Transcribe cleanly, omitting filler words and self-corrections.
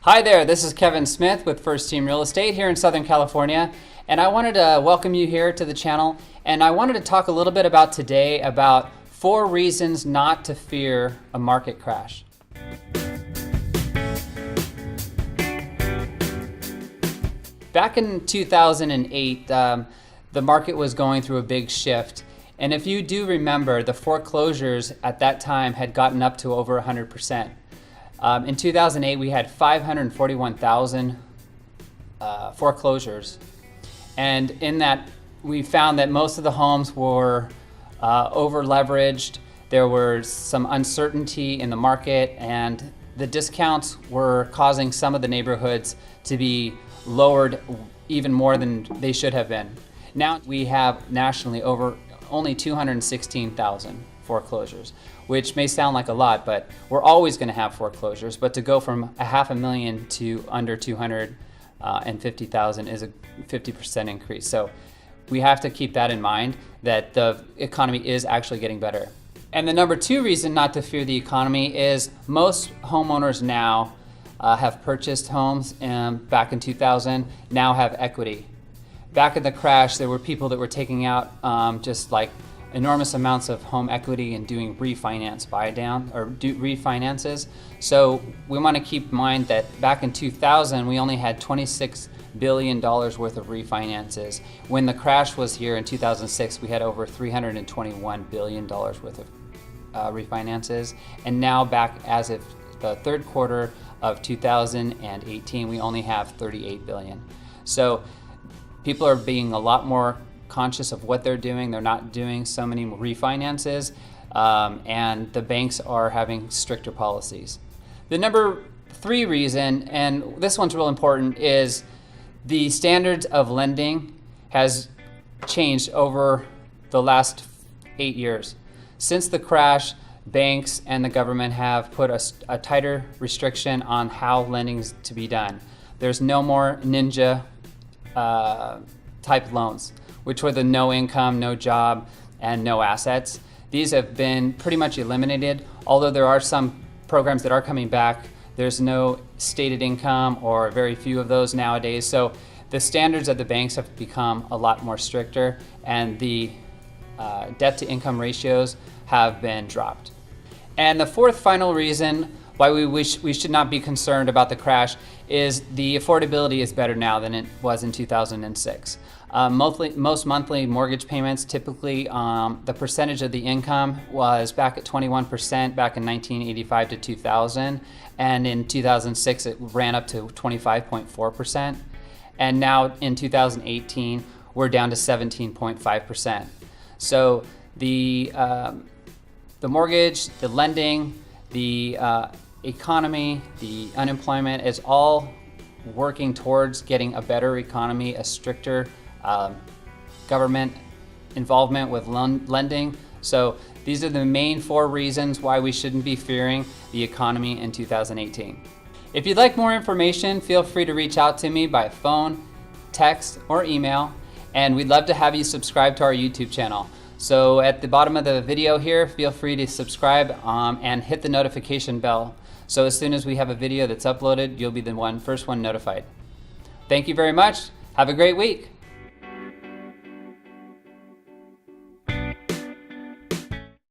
Hi there, this is Kevin Smith with First Team Real Estate here in Southern California, and I wanted to welcome you here to the channel, and I wanted to talk a little bit about today about 4 reasons not to fear a market crash. Back in 2008, the market was going through a big shift, and if you do remember, the foreclosures at that time had gotten up to over 100%. In 2008, we had 541,000 foreclosures, and in that, we found that most of the homes were over-leveraged. There was some uncertainty in the market, and the discounts were causing some of the neighborhoods to be lowered even more than they should have been. Now we have nationally over only 216,000 foreclosures, which may sound like a lot, but we're always going to have foreclosures. But to go from 500,000 to under 250,000 is a 50% increase. So we have to keep that in mind, that the economy is actually getting better. And the number 2 reason not to fear the economy is most homeowners now have purchased homes back in 2000, now have equity. Back in the crash, there were people that were taking out just like enormous amounts of home equity and doing refinances. So we want to keep in mind that back in 2000, we only had $26 billion worth of refinances. When the crash was here in 2006, we had over $321 billion worth of refinances. And now back as of the third quarter of 2018, we only have 38 billion. So people are being a lot more conscious of what they're doing. They're not doing so many refinances, and the banks are having stricter policies. The number 3 reason, and this one's real important, is the standards of lending has changed over the last 8 years. Since the crash, banks and the government have put a tighter restriction on how lending is to be done. There's no more ninja type loans, which were the no income, no job, and no assets. These have been pretty much eliminated, although there are some programs that are coming back. There's no stated income or very few of those nowadays. So the standards of the banks have become a lot more stricter, and the debt to income ratios have been dropped. And the 4th final reason why we should not be concerned about the crash is the affordability is better now than it was in 2006. Most monthly mortgage payments, typically the percentage of the income was back at 21% back in 1985 to 2000, and in 2006 it ran up to 25.4%, and now in 2018 we're down to 17.5%. So the mortgage, the lending, the economy, the unemployment is all working towards getting a better economy, a stricter government involvement with lending. So these are the main 4 reasons why we shouldn't be fearing the economy in 2018. If you'd like more information, feel free to reach out to me by phone, text, or email, and we'd love to have you subscribe to our YouTube channel. So at the bottom of the video here, feel free to subscribe and hit the notification bell. So as soon as we have a video that's uploaded, you'll be the first one notified. Thank you very much. Have a great week.